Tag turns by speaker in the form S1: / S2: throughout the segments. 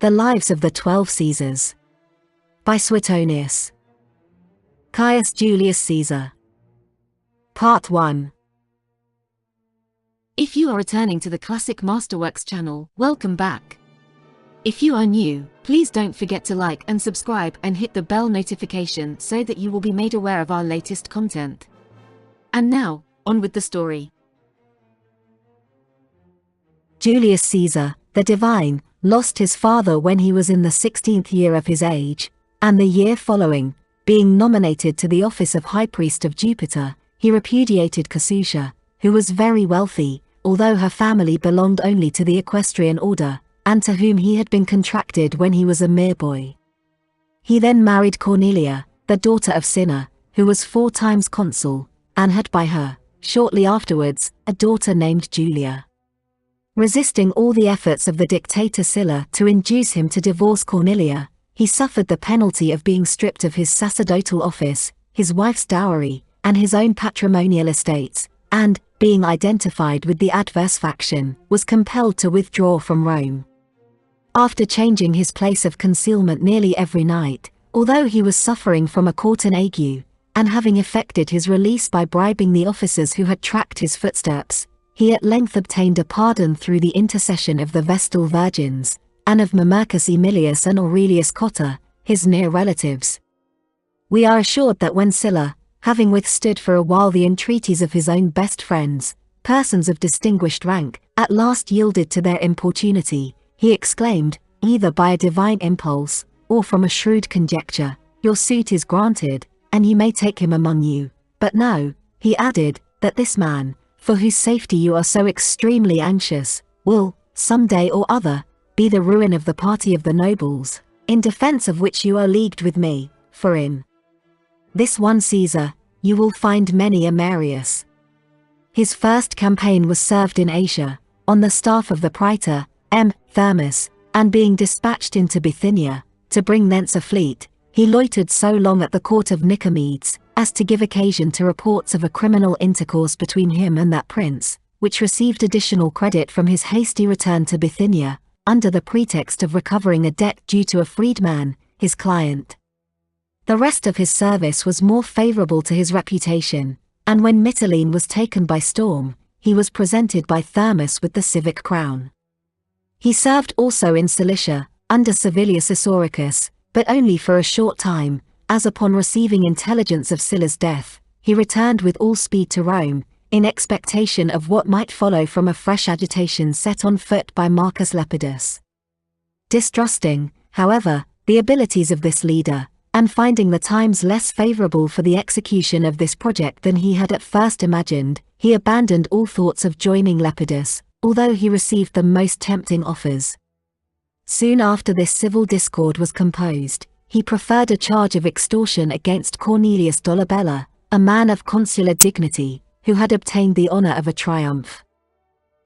S1: The Lives of the 12 Caesars. By Suetônio. Caius Julius Caesar. Part 1.
S2: If you are returning to the Classic Masterworks channel, welcome back. If you are new, please don't forget to like and subscribe and hit the bell notification so that you will be made aware of our latest content. And now, on with the story.
S1: Julius Caesar, the Divine, lost his father when he was in the 16th year of his age, and the year following, being nominated to the office of High Priest of Jupiter, he repudiated Cassandra, who was very wealthy, although her family belonged only to the equestrian order, and to whom he had been contracted when he was a mere boy. He then married Cornelia, the daughter of Cinna, who was 4 times consul, and had by her, shortly afterwards, a daughter named Julia. Resisting all the efforts of the dictator Sylla to induce him to divorce Cornelia, he suffered the penalty of being stripped of his sacerdotal office, his wife's dowry, and his own patrimonial estates, and, being identified with the adverse faction, was compelled to withdraw from Rome. After changing his place of concealment nearly every night, although he was suffering from a quartan ague, and having effected his release by bribing the officers who had tracked his footsteps, he at length obtained a pardon through the intercession of the Vestal Virgins, and of Mamercus Aemilius and Aurelius Cotta, his near relatives. We are assured that when Sylla, having withstood for a while the entreaties of his own best friends, persons of distinguished rank, at last yielded to their importunity, he exclaimed, either by a divine impulse, or from a shrewd conjecture, "Your suit is granted, and you may take him among you. But know," he added, "that this man, for whose safety you are so extremely anxious, will, some day or other, be the ruin of the party of the nobles, in defense of which you are leagued with me, for in this one Caesar, you will find many a Marius." His first campaign was served in Asia, on the staff of the praetor, M. Thermus, and being dispatched into Bithynia, to bring thence a fleet, he loitered so long at the court of Nicomedes, as to give occasion to reports of a criminal intercourse between him and that prince, which received additional credit from his hasty return to Bithynia, under the pretext of recovering a debt due to a freedman, his client. The rest of his service was more favorable to his reputation, and when Mytilene was taken by storm, he was presented by Thermus with the civic crown. He served also in Cilicia, under Servilius Esoricus, but only for a short time, as upon receiving intelligence of Sylla's death, he returned with all speed to Rome, in expectation of what might follow from a fresh agitation set on foot by Marcus Lepidus. Distrusting, however, the abilities of this leader, and finding the times less favorable for the execution of this project than he had at first imagined, he abandoned all thoughts of joining Lepidus, although he received the most tempting offers. Soon after this civil discord was composed, he preferred a charge of extortion against Cornelius Dolabella, a man of consular dignity, who had obtained the honor of a triumph.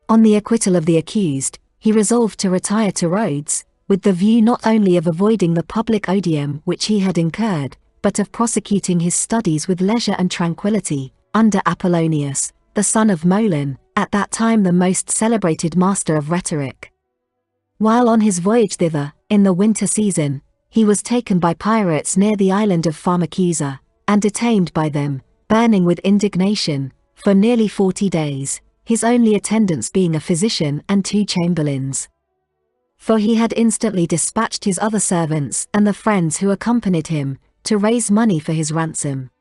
S1: On the acquittal of the accused, he resolved to retire to Rhodes, with the view not only of avoiding the public odium which he had incurred, but of prosecuting his studies with leisure and tranquillity, under Apollonius, the son of Molon, at that time the most celebrated master of rhetoric. While on his voyage thither, in the winter season, he was taken by pirates near the island of Pharmacusa, and detained by them, burning with indignation, for nearly 40 days, his only attendants being a physician and 2 chamberlains. For he had instantly dispatched his other servants and the friends who accompanied him, to raise money for his ransom.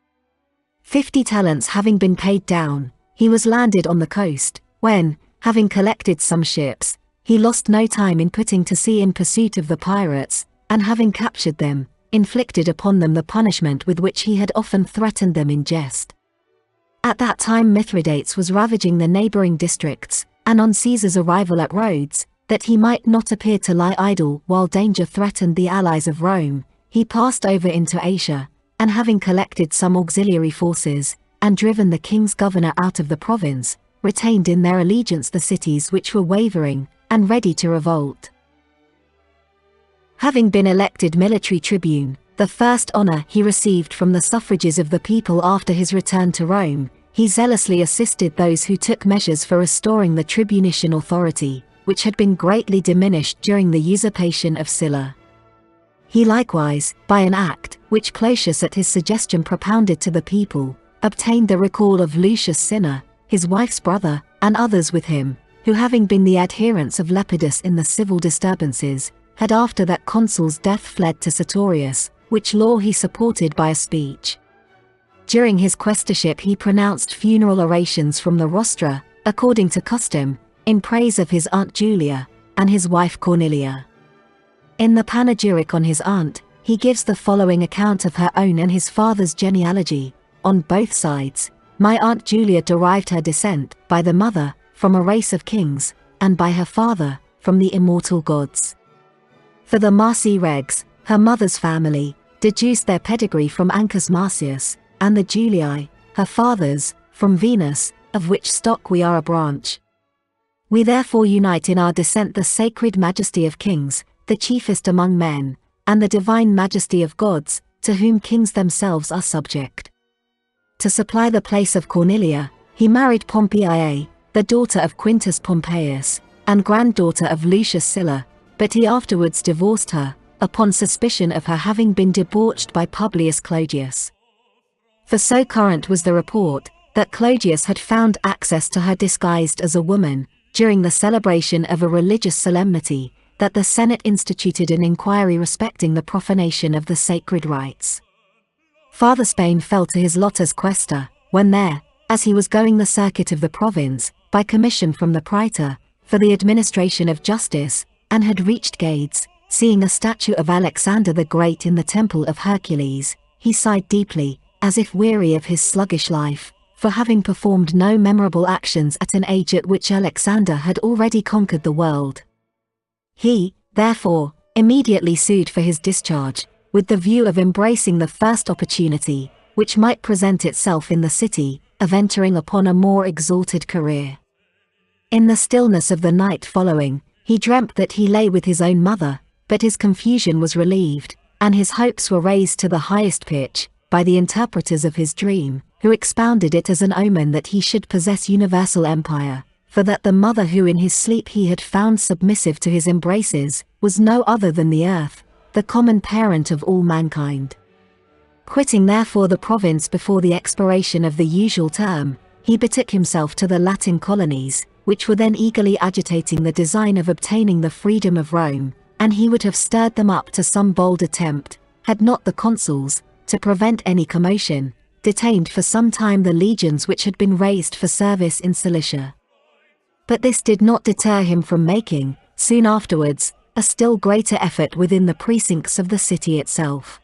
S1: 50 talents having been paid down, he was landed on the coast, when, having collected some ships, he lost no time in putting to sea in pursuit of the pirates, and having captured them, inflicted upon them the punishment with which he had often threatened them in jest. At that time Mithridates was ravaging the neighboring districts, and on Caesar's arrival at Rhodes, that he might not appear to lie idle while danger threatened the allies of Rome, he passed over into Asia, and having collected some auxiliary forces, and driven the king's governor out of the province, retained in their allegiance the cities which were wavering, and ready to revolt. Having been elected military tribune, the first honor he received from the suffrages of the people after his return to Rome, he zealously assisted those who took measures for restoring the tribunician authority, which had been greatly diminished during the usurpation of Sylla. He likewise, by an act, which Closius at his suggestion propounded to the people, obtained the recall of Lucius Cinna, his wife's brother, and others with him, who having been the adherents of Lepidus in the civil disturbances, had after that consul's death fled to Sertorius, which law he supported by a speech. During his quaestorship he pronounced funeral orations from the rostra, according to custom, in praise of his aunt Julia, and his wife Cornelia. In the panegyric on his aunt, he gives the following account of her own and his father's genealogy, on both sides. My aunt Julia derived her descent, by the mother, from a race of kings, and by her father, from the immortal gods. For the Marci Regs, her mother's family, deduced their pedigree from Ancus Marcius, and the Julii, her fathers, from Venus, of which stock we are a branch. We therefore unite in our descent the sacred majesty of kings, the chiefest among men, and the divine majesty of gods, to whom kings themselves are subject. To supply the place of Cornelia, he married Pompeia, the daughter of Quintus Pompeius, and granddaughter of Lucius Sylla, but he afterwards divorced her, upon suspicion of her having been debauched by Publius Clodius. For so current was the report, that Clodius had found access to her disguised as a woman, during the celebration of a religious solemnity, that the Senate instituted an inquiry respecting the profanation of the sacred rites. Father Spain fell to his lot as quaestor, when there, as he was going the circuit of the province, by commission from the praetor, for the administration of justice, and had reached Gades, seeing a statue of Alexander the Great in the temple of Hercules, he sighed deeply, as if weary of his sluggish life, for having performed no memorable actions at an age at which Alexander had already conquered the world. He, therefore, immediately sued for his discharge, with the view of embracing the first opportunity, which might present itself in the city, of entering upon a more exalted career. In the stillness of the night following, he dreamt that he lay with his own mother, but his confusion was relieved, and his hopes were raised to the highest pitch, by the interpreters of his dream, who expounded it as an omen that he should possess universal empire, for that the mother who in his sleep he had found submissive to his embraces, was no other than the earth, the common parent of all mankind. Quitting therefore the province before the expiration of the usual term, he betook himself to the Latin colonies, which were then eagerly agitating the design of obtaining the freedom of Rome, and he would have stirred them up to some bold attempt, had not the consuls, to prevent any commotion, detained for some time the legions which had been raised for service in Cilicia. But this did not deter him from making, soon afterwards, a still greater effort within the precincts of the city itself.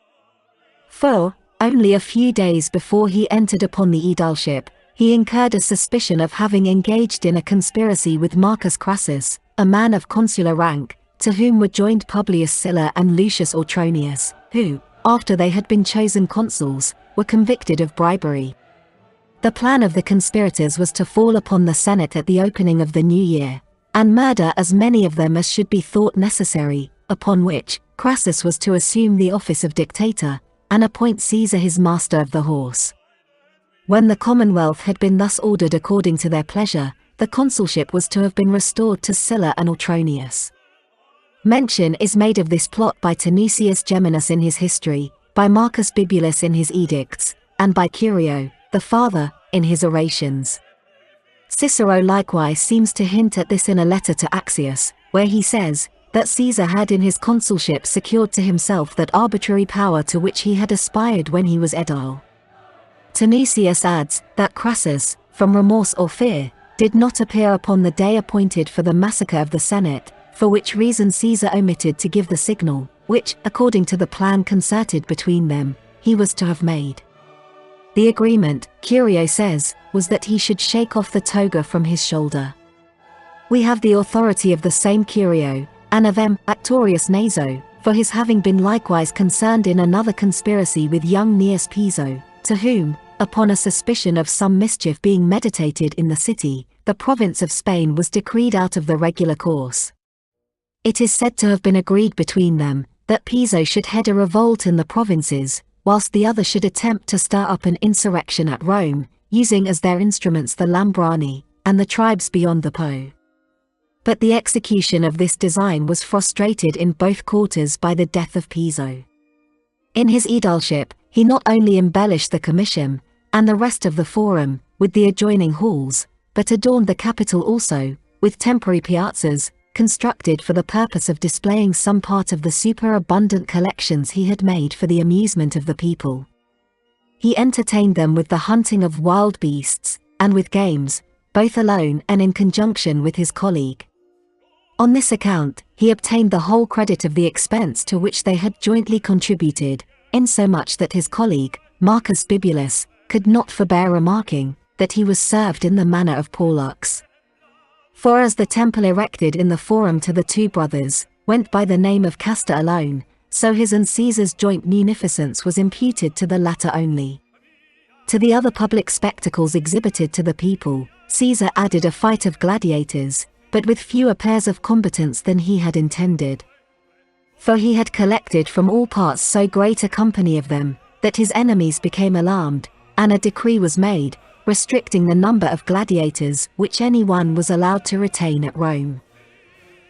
S1: For, only a few days before he entered upon the aedileship, he incurred a suspicion of having engaged in a conspiracy with Marcus Crassus, a man of consular rank, to whom were joined Publius Sylla and Lucius Autronius, who, after they had been chosen consuls, were convicted of bribery. The plan of the conspirators was to fall upon the Senate at the opening of the new year, and murder as many of them as should be thought necessary, upon which, Crassus was to assume the office of dictator, and appoint Caesar his master of the horse. When the Commonwealth had been thus ordered according to their pleasure, the consulship was to have been restored to Sylla and Autronius. Mention is made of this plot by Tanusius Geminus in his history, by Marcus Bibulus in his edicts, and by Curio, the father, in his orations. Cicero likewise seems to hint at this in a letter to Axius, where he says, that Caesar had in his consulship secured to himself that arbitrary power to which he had aspired when he was edile. Tanusius adds, that Crassus, from remorse or fear, did not appear upon the day appointed for the massacre of the Senate, for which reason Caesar omitted to give the signal, which, according to the plan concerted between them, he was to have made. The agreement, Curio says, was that he should shake off the toga from his shoulder. We have the authority of the same Curio, and of M. Actorius Naso, for his having been likewise concerned in another conspiracy with young Gnaeus Piso, to whom, upon a suspicion of some mischief being meditated in the city, the province of Spain was decreed out of the regular course. It is said to have been agreed between them, that Piso should head a revolt in the provinces, whilst the other should attempt to stir up an insurrection at Rome, using as their instruments the Lambrani, and the tribes beyond the Po. But the execution of this design was frustrated in both quarters by the death of Piso. In his aedileship, he not only embellished the comitium, and the rest of the forum, with the adjoining halls, but adorned the Capitol also, with temporary piazzas, constructed for the purpose of displaying some part of the superabundant collections he had made for the amusement of the people. He entertained them with the hunting of wild beasts, and with games, both alone and in conjunction with his colleague. On this account, he obtained the whole credit of the expense to which they had jointly contributed, insomuch that his colleague, Marcus Bibulus, could not forbear remarking, that he was served in the manner of Pollux. For as the temple erected in the Forum to the two brothers, went by the name of Castor alone, so his and Caesar's joint munificence was imputed to the latter only. To the other public spectacles exhibited to the people, Caesar added a fight of gladiators, but with fewer pairs of combatants than he had intended. For he had collected from all parts so great a company of them, that his enemies became alarmed, and a decree was made, restricting the number of gladiators which any one was allowed to retain at Rome.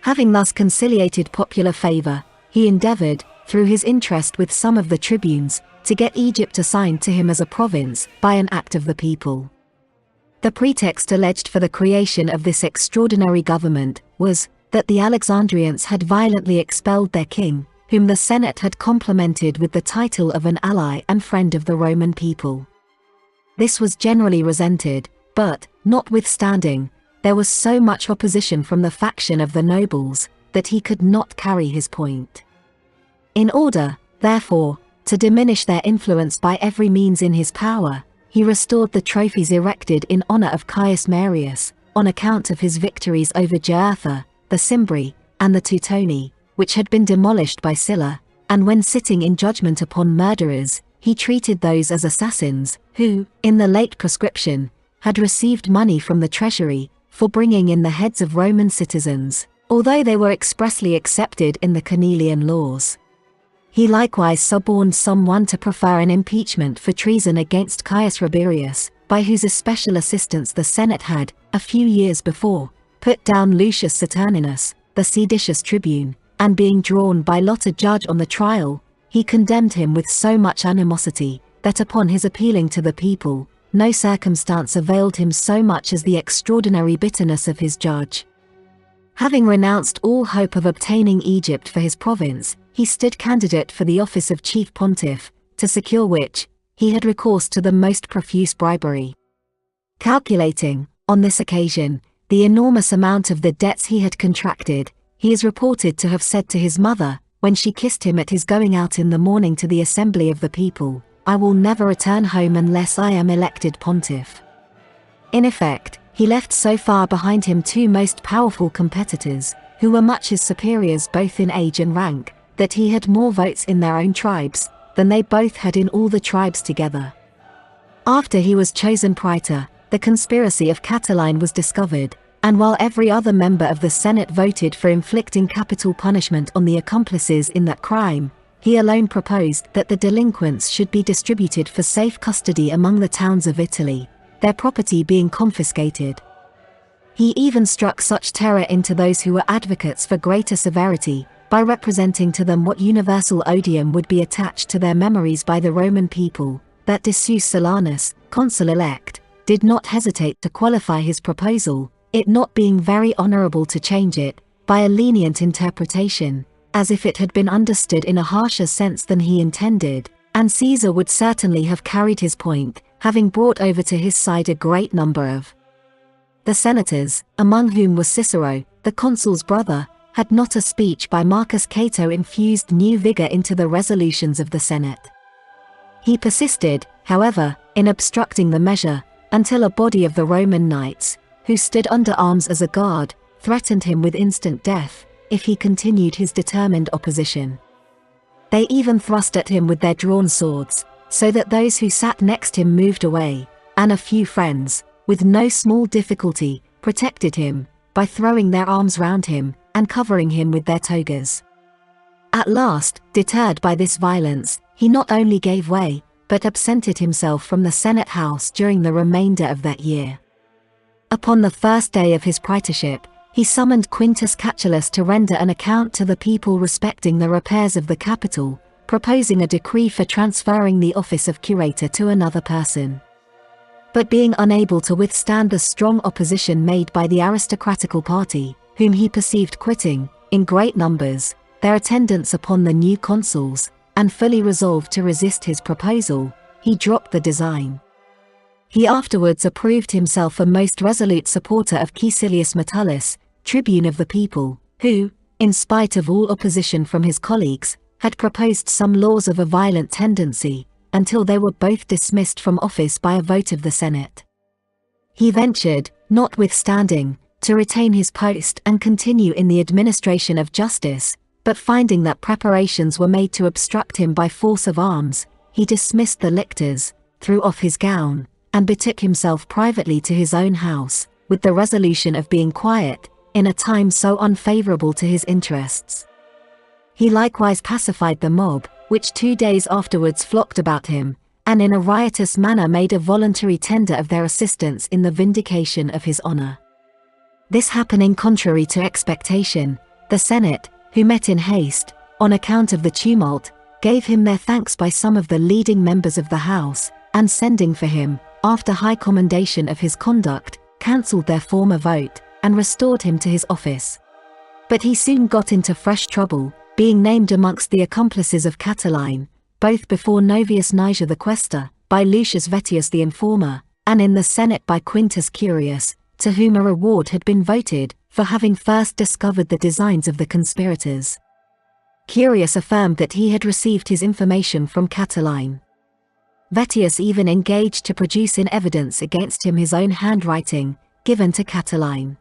S1: Having thus conciliated popular favor, he endeavored, through his interest with some of the tribunes, to get Egypt assigned to him as a province, by an act of the people. The pretext alleged for the creation of this extraordinary government was, that the Alexandrians had violently expelled their king, whom the Senate had complimented with the title of an ally and friend of the Roman people. This was generally resented, but, notwithstanding, there was so much opposition from the faction of the nobles, that he could not carry his point. In order, therefore, to diminish their influence by every means in his power, he restored the trophies erected in honor of Caius Marius, on account of his victories over Jugurtha, the Cimbri, and the Teutoni, which had been demolished by Sylla, and when sitting in judgment upon murderers, he treated those as assassins, who, in the late proscription, had received money from the treasury, for bringing in the heads of Roman citizens, although they were expressly accepted in the Cornelian laws. He likewise suborned someone to prefer an impeachment for treason against Caius Rabirius, by whose especial assistance the Senate had, a few years before, put down Lucius Saturninus, the seditious tribune, and being drawn by lot a judge on the trial, he condemned him with so much animosity, that upon his appealing to the people, no circumstance availed him so much as the extraordinary bitterness of his judge. Having renounced all hope of obtaining Egypt for his province, he stood candidate for the office of chief pontiff, to secure which, he had recourse to the most profuse bribery. Calculating, on this occasion, the enormous amount of the debts he had contracted, he is reported to have said to his mother, when she kissed him at his going out in the morning to the assembly of the people, "I will never return home unless I am elected pontiff." In effect, he left so far behind him two most powerful competitors, who were much his superiors both in age and rank, that he had more votes in their own tribes, than they both had in all the tribes together. After he was chosen praetor, the conspiracy of Catiline was discovered, and while every other member of the Senate voted for inflicting capital punishment on the accomplices in that crime, he alone proposed that the delinquents should be distributed for safe custody among the towns of Italy, their property being confiscated. He even struck such terror into those who were advocates for greater severity, by representing to them what universal odium would be attached to their memories by the Roman people, that Decius Silanus, consul-elect, did not hesitate to qualify his proposal, it not being very honorable to change it, by a lenient interpretation, as if it had been understood in a harsher sense than he intended, and Caesar would certainly have carried his point, having brought over to his side a great number of the senators, among whom was Cicero, the consul's brother, had not a speech by Marcus Cato infused new vigor into the resolutions of the Senate. He persisted, however, in obstructing the measure, until a body of the Roman knights, who stood under arms as a guard, threatened him with instant death, if he continued his determined opposition. They even thrust at him with their drawn swords, so that those who sat next him moved away, and a few friends, with no small difficulty, protected him, by throwing their arms round him, and covering him with their togas. At last, deterred by this violence, he not only gave way, but absented himself from the Senate house during the remainder of that year. Upon the first day of his praetorship, he summoned Quintus Catulus to render an account to the people respecting the repairs of the Capitol, proposing a decree for transferring the office of curator to another person. But being unable to withstand the strong opposition made by the aristocratical party, whom he perceived quitting, in great numbers, their attendance upon the new consuls, and fully resolved to resist his proposal, he dropped the design. He afterwards approved himself a most resolute supporter of Caecilius Metellus, tribune of the people, who, in spite of all opposition from his colleagues, had proposed some laws of a violent tendency, until they were both dismissed from office by a vote of the Senate. He ventured, notwithstanding, to retain his post and continue in the administration of justice, but finding that preparations were made to obstruct him by force of arms, he dismissed the lictors, threw off his gown, and betook himself privately to his own house, with the resolution of being quiet, in a time so unfavorable to his interests. He likewise pacified the mob, which 2 days afterwards flocked about him, and in a riotous manner made a voluntary tender of their assistance in the vindication of his honor. This happening contrary to expectation, the Senate, who met in haste, on account of the tumult, gave him their thanks by some of the leading members of the House, and sending for him, after high commendation of his conduct, cancelled their former vote, and restored him to his office. But he soon got into fresh trouble, being named amongst the accomplices of Catiline, both before Novius Niger the Quaestor, by Lucius Vettius the Informer, and in the Senate by Quintus Curius, to whom a reward had been voted, for having first discovered the designs of the conspirators. Curius affirmed that he had received his information from Catiline. Vettius even engaged to produce in evidence against him his own handwriting, given to Catiline.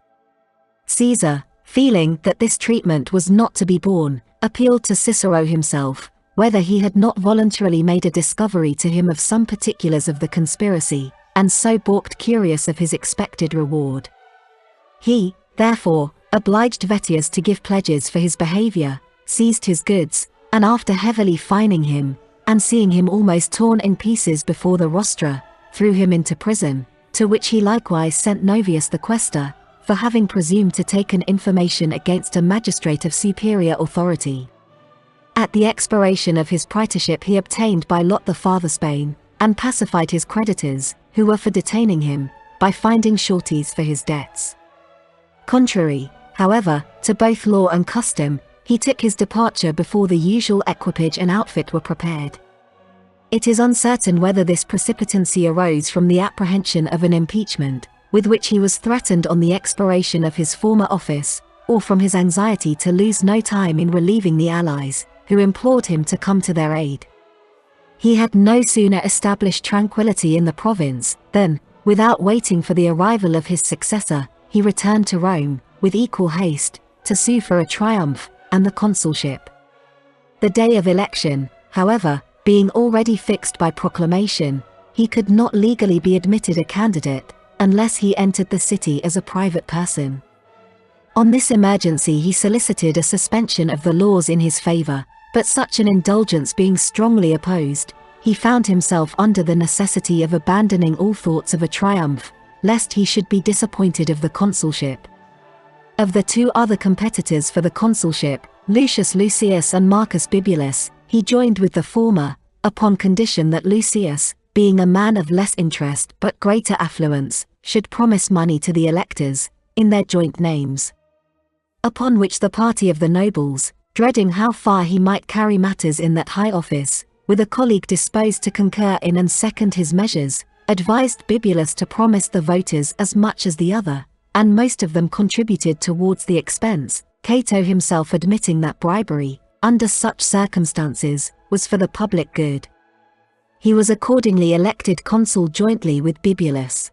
S1: Caesar, feeling that this treatment was not to be borne, appealed to Cicero himself, whether he had not voluntarily made a discovery to him of some particulars of the conspiracy, and so balked Curius of his expected reward. He, therefore, obliged Vettius to give pledges for his behavior, seized his goods, and after heavily fining him, and seeing him almost torn in pieces before the rostra, threw him into prison, to which he likewise sent Novius the Quaestor, for having presumed to take an information against a magistrate of superior authority. At the expiration of his praetorship he obtained by lot the farther Spain, and pacified his creditors, who were for detaining him, by finding sureties for his debts. Contrary, however, to both law and custom, he took his departure before the usual equipage and outfit were prepared. It is uncertain whether this precipitancy arose from the apprehension of an impeachment, with which he was threatened on the expiration of his former office, or from his anxiety to lose no time in relieving the allies, who implored him to come to their aid. He had no sooner established tranquility in the province, than, without waiting for the arrival of his successor, he returned to Rome, with equal haste, to sue for a triumph, and the consulship. The day of election, however, being already fixed by proclamation, he could not legally be admitted a candidate, unless he entered the city as a private person. On this emergency he solicited a suspension of the laws in his favor, but such an indulgence being strongly opposed, he found himself under the necessity of abandoning all thoughts of a triumph, lest he should be disappointed of the consulship. Of the 2 other competitors for the consulship, Lucius Lucius and Marcus Bibulus, he joined with the former, upon condition that Lucius, being a man of less interest but greater affluence, should promise money to the electors, in their joint names. Upon which the party of the nobles, dreading how far he might carry matters in that high office, with a colleague disposed to concur in and second his measures, advised Bibulus to promise the voters as much as the other, and most of them contributed towards the expense, Cato himself admitting that bribery, under such circumstances, was for the public good. He was accordingly elected consul jointly with Bibulus.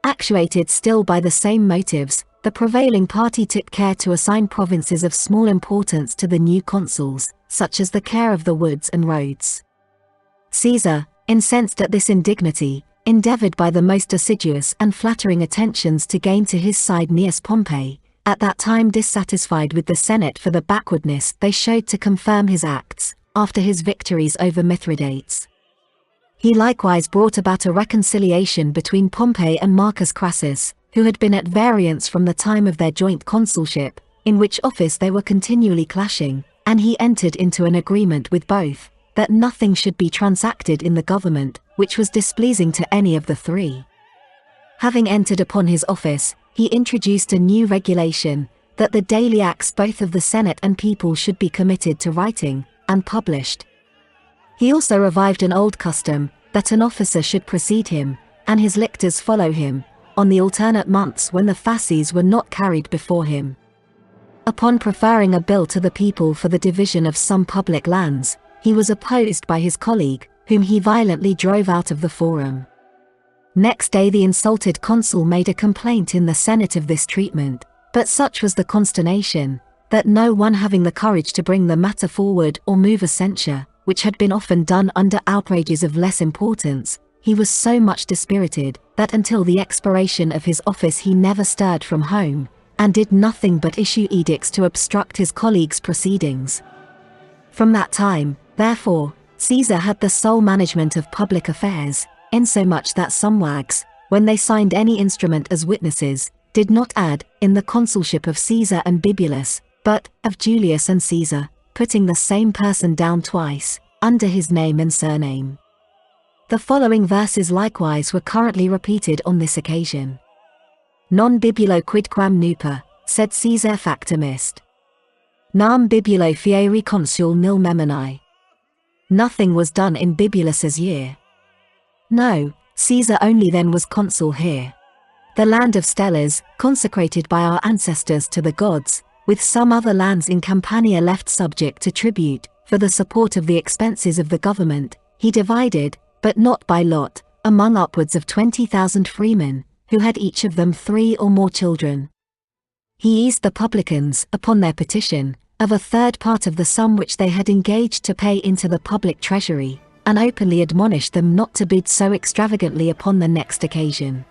S1: Actuated still by the same motives, the prevailing party took care to assign provinces of small importance to the new consuls, such as the care of the woods and roads. Caesar, incensed at this indignity, endeavored by the most assiduous and flattering attentions to gain to his side Gnaeus Pompey, at that time dissatisfied with the Senate for the backwardness they showed to confirm his acts, after his victories over Mithridates. He likewise brought about a reconciliation between Pompey and Marcus Crassus, who had been at variance from the time of their joint consulship, in which office they were continually clashing, and he entered into an agreement with both, that nothing should be transacted in the government, which was displeasing to any of the three. Having entered upon his office, he introduced a new regulation, that the daily acts both of the Senate and people should be committed to writing, and published. He also revived an old custom, that an officer should precede him, and his lictors follow him, on the alternate months when the fasces were not carried before him. Upon preferring a bill to the people for the division of some public lands, he was opposed by his colleague, whom he violently drove out of the forum. Next day the insulted consul made a complaint in the Senate of this treatment, but such was the consternation, that no one having the courage to bring the matter forward or move a censure, which had been often done under outrages of less importance, he was so much dispirited, that until the expiration of his office he never stirred from home, and did nothing but issue edicts to obstruct his colleagues' proceedings. From that time, therefore, Caesar had the sole management of public affairs, insomuch that some wags, when they signed any instrument as witnesses, did not add, in the consulship of Caesar and Bibulus, but, of Julius and Caesar, putting the same person down twice, under his name and surname. The following verses likewise were currently repeated on this occasion. Non bibulo quidquam nuper, sed Caesar factum est. Nam bibulo fieri consul nil memoni. Nothing was done in Bibulus's year. No, Caesar only then was consul here. The land of Stellars, consecrated by our ancestors to the gods, with some other lands in Campania left subject to tribute, for the support of the expenses of the government, he divided, but not by lot, among upwards of 20,000 freemen, who had each of them 3 or more children. He eased the publicans, upon their petition, of a third part of the sum which they had engaged to pay into the public treasury, and openly admonished them not to bid so extravagantly upon the next occasion.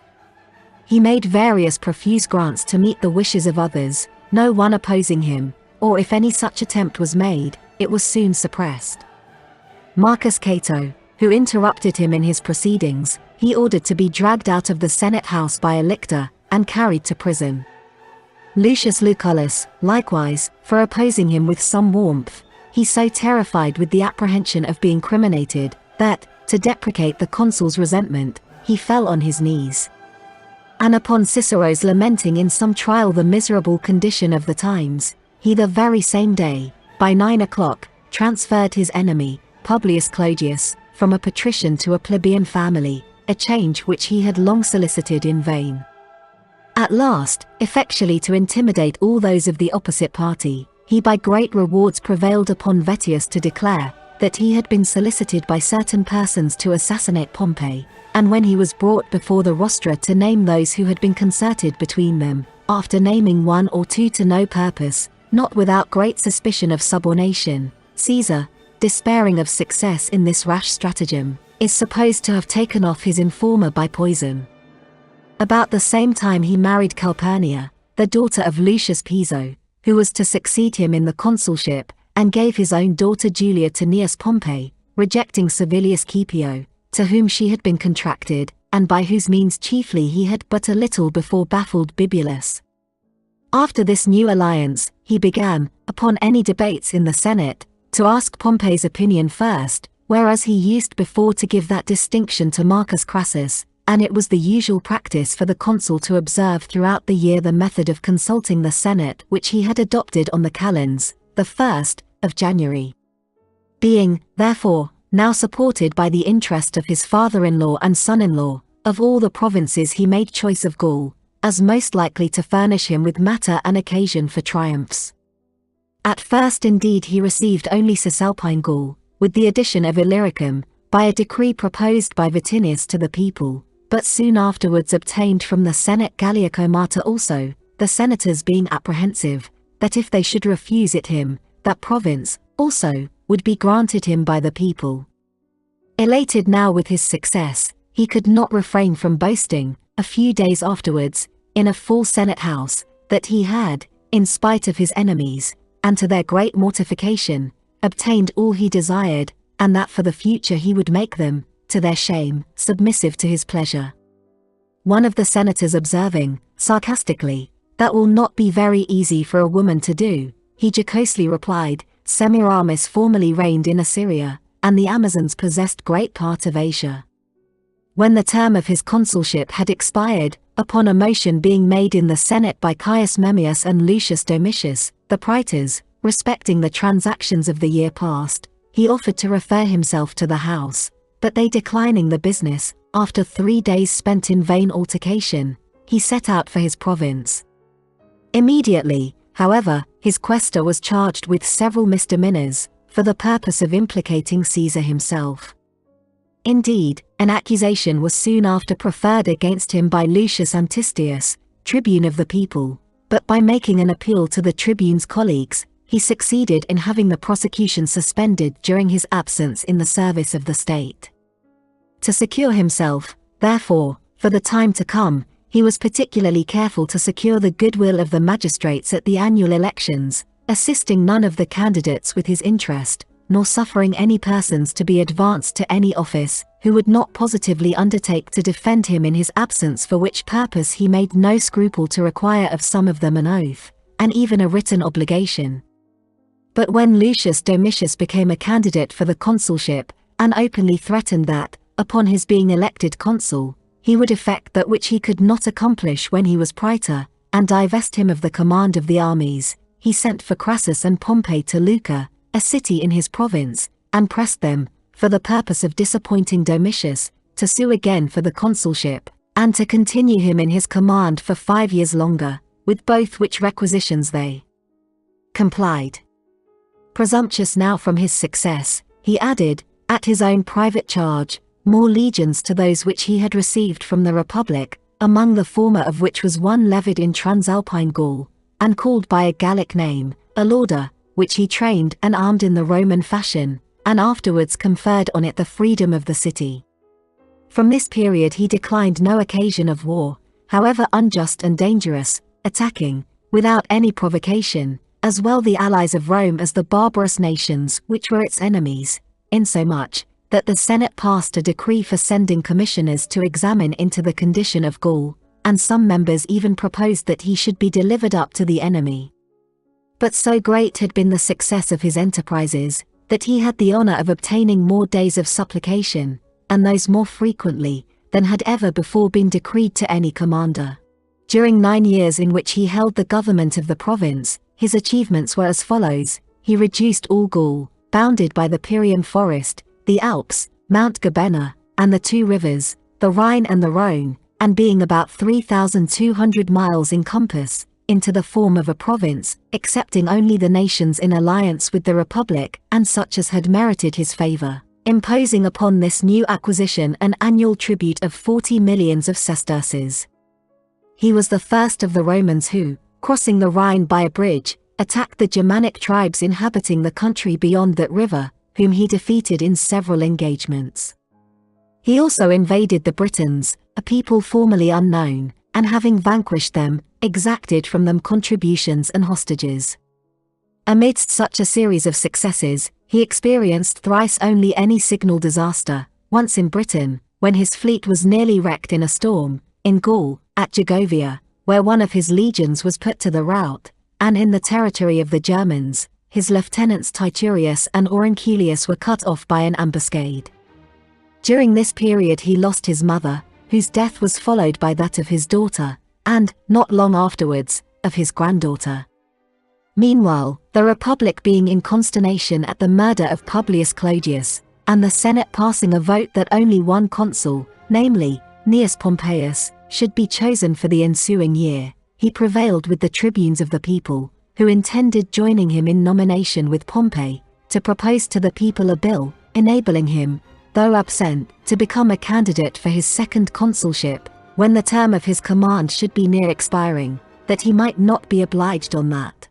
S1: He made various profuse grants to meet the wishes of others, no one opposing him, or if any such attempt was made, it was soon suppressed. Marcus Cato, who interrupted him in his proceedings, he ordered to be dragged out of the Senate house by a lictor, and carried to prison. Lucius Lucullus, likewise, for opposing him with some warmth, he so terrified with the apprehension of being criminated, that, to deprecate the consul's resentment, he fell on his knees. And upon Cicero's lamenting in some trial the miserable condition of the times, he the very same day, by 9 o'clock, transferred his enemy, Publius Clodius, from a patrician to a plebeian family, a change which he had long solicited in vain. At last, effectually to intimidate all those of the opposite party, he by great rewards prevailed upon Vettius to declare, that he had been solicited by certain persons to assassinate Pompey, and when he was brought before the rostra to name those who had been concerted between them, after naming 1 or 2 to no purpose, not without great suspicion of subornation, Caesar, despairing of success in this rash stratagem, is supposed to have taken off his informer by poison. About the same time he married Calpurnia, the daughter of Lucius Piso, who was to succeed him in the consulship, and gave his own daughter Julia to Cneius Pompey, rejecting Servilius Scipio, to whom she had been contracted, and by whose means chiefly he had but a little before baffled Bibulus. After this new alliance, he began, upon any debates in the Senate, to ask Pompey's opinion first, whereas he used before to give that distinction to Marcus Crassus, and it was the usual practice for the consul to observe throughout the year the method of consulting the Senate which he had adopted on the calends, the 1st of January. Being, therefore, now supported by the interest of his father-in-law and son-in-law, of all the provinces he made choice of Gaul, as most likely to furnish him with matter and occasion for triumphs. At first indeed he received only Cisalpine Gaul, with the addition of Illyricum, by a decree proposed by Vatinius to the people, but soon afterwards obtained from the Senate Galliacomata also, the senators being apprehensive, that if they should refuse it him, that province, also, would be granted him by the people. Elated now with his success, he could not refrain from boasting, a few days afterwards, in a full Senate house, that he had, in spite of his enemies, and to their great mortification, obtained all he desired, and that for the future he would make them, to their shame, submissive to his pleasure. One of the senators observing, Sarcastically, "That will not be very easy for a woman to do," he jocosely replied. Semiramis formerly reigned in Assyria, and the Amazons possessed great part of Asia. When the term of his consulship had expired, upon a motion being made in the Senate by Caius Memmius and Lucius Domitius, the praetors, respecting the transactions of the year past, he offered to refer himself to the house, but they declining the business, after 3 days spent in vain altercation, he set out for his province. Immediately, however, his quaestor was charged with several misdemeanors, for the purpose of implicating Caesar himself. Indeed, an accusation was soon after preferred against him by Lucius Antistius, tribune of the people, but by making an appeal to the tribune's colleagues, he succeeded in having the prosecution suspended during his absence in the service of the state. To secure himself, therefore, for the time to come, he was particularly careful to secure the goodwill of the magistrates at the annual elections, assisting none of the candidates with his interest, nor suffering any persons to be advanced to any office, who would not positively undertake to defend him in his absence, for which purpose he made no scruple to require of some of them an oath, and even a written obligation. But when Lucius Domitius became a candidate for the consulship, and openly threatened that, upon his being elected consul, he would effect that which he could not accomplish when he was praetor, and divest him of the command of the armies, he sent for Crassus and Pompey to Lucca, a city in his province, and pressed them, for the purpose of disappointing Domitius, to sue again for the consulship, and to continue him in his command for 5 years longer, with both which requisitions they complied. Presumptuous now from his success, he added, at his own private charge, more legions to those which he had received from the Republic, among the former of which was one levied in Transalpine Gaul, and called by a Gallic name, a lauder, which he trained and armed in the Roman fashion, and afterwards conferred on it the freedom of the city. From this period he declined no occasion of war, however unjust and dangerous, attacking, without any provocation, as well the allies of Rome as the barbarous nations which were its enemies, insomuch that the Senate passed a decree for sending commissioners to examine into the condition of Gaul, and some members even proposed that he should be delivered up to the enemy. But so great had been the success of his enterprises, that he had the honor of obtaining more days of supplication, and those more frequently, than had ever before been decreed to any commander. During 9 years in which he held the government of the province, his achievements were as follows: he reduced all Gaul, bounded by the Pyrenean forest, the Alps, Mount Gabena, and the 2 rivers, the Rhine and the Rhone, and being about 3,200 miles in compass, into the form of a province, excepting only the nations in alliance with the Republic and such as had merited his favor, imposing upon this new acquisition an annual tribute of 40 millions of sesterces. He was the first of the Romans who, crossing the Rhine by a bridge, attacked the Germanic tribes inhabiting the country beyond that river, whom he defeated in several engagements. He also invaded the Britons, a people formerly unknown, and having vanquished them, exacted from them contributions and hostages. Amidst such a series of successes, he experienced thrice only any signal disaster, once in Britain, when his fleet was nearly wrecked in a storm, in Gaul, at Gergovia, where one of his legions was put to the rout, and in the territory of the Germans, his lieutenants Titurius and Aurunculeius were cut off by an ambuscade. During this period he lost his mother, whose death was followed by that of his daughter, and, not long afterwards, of his granddaughter. Meanwhile, the Republic being in consternation at the murder of Publius Clodius, and the Senate passing a vote that only one consul, namely, Gnaeus Pompeius, should be chosen for the ensuing year, he prevailed with the tribunes of the people, who intended joining him in nomination with Pompey, to propose to the people a bill, enabling him, though absent, to become a candidate for his second consulship, when the term of his command should be near expiring, that he might not be obliged on that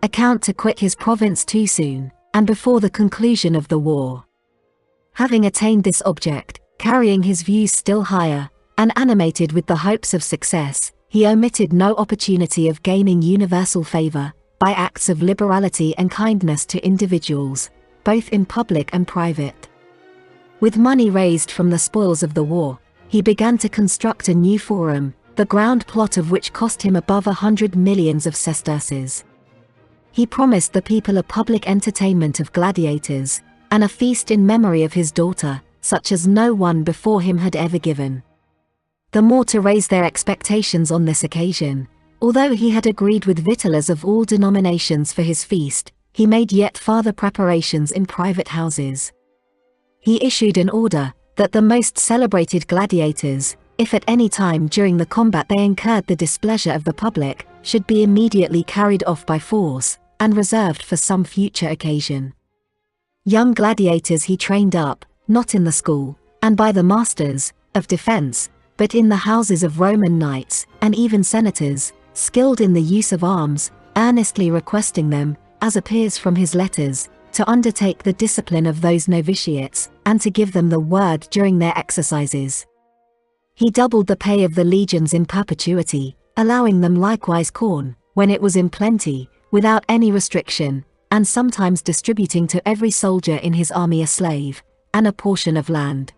S1: account to quit his province too soon, and before the conclusion of the war. Having attained this object, carrying his views still higher, and animated with the hopes of success, he omitted no opportunity of gaining universal favor, by acts of liberality and kindness to individuals, both in public and private. With money raised from the spoils of the war, he began to construct a new forum, the ground plot of which cost him above 100 millions of sesterces. He promised the people a public entertainment of gladiators, and a feast in memory of his daughter, such as no one before him had ever given. The more to raise their expectations on this occasion, although he had agreed with victuallers of all denominations for his feast, he made yet farther preparations in private houses. He issued an order that the most celebrated gladiators, if at any time during the combat they incurred the displeasure of the public, should be immediately carried off by force, and reserved for some future occasion. Young gladiators he trained up, not in the school, and by the masters of defense, but in the houses of Roman knights, and even senators, skilled in the use of arms, earnestly requesting them, as appears from his letters, to undertake the discipline of those novitiates, and to give them the word during their exercises. He doubled the pay of the legions in perpetuity, allowing them likewise corn, when it was in plenty, without any restriction, and sometimes distributing to every soldier in his army a slave, and a portion of land.